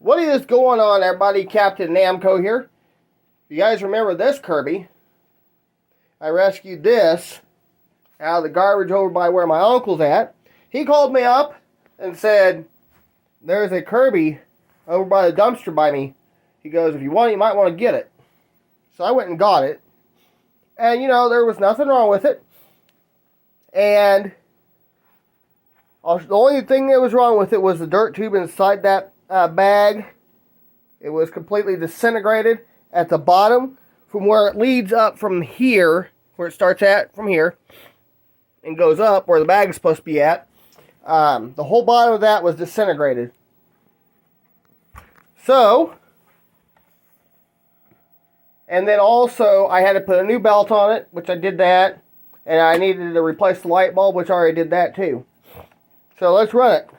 What is going on, everybody? Captain Namco here. You guys remember this Kirby? I rescued this out of the garbage over by where my uncle's at. He called me up and said, there's a Kirby over by the dumpster by me. He goes, if you want it, you might want to get it. So I went and got it. And, you know, there was nothing wrong with it. And the only thing that was wrong with it was the dirt tube inside that bag. It was completely disintegrated at the bottom from where it leads up from here, where it starts at from here, and goes up where the bag is supposed to be at. The whole bottom of that was disintegrated. So, and then also I had to put a new belt on it, which I did that, and I needed to replace the light bulb, which I already did that too. So let's run it.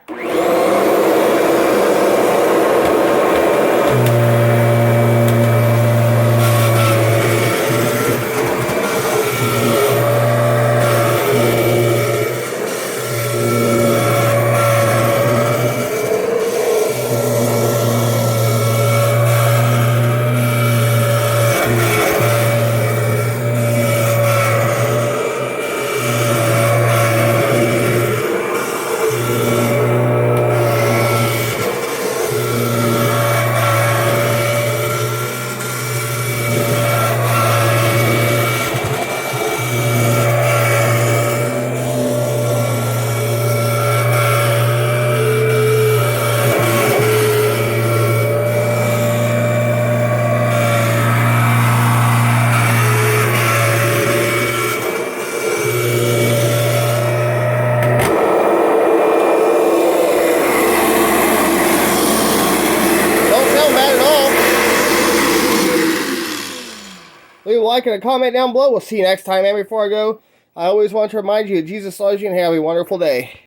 Leave a like and a comment down below. We'll see you next time. And before I go, I always want to remind you that Jesus loves you and have a wonderful day.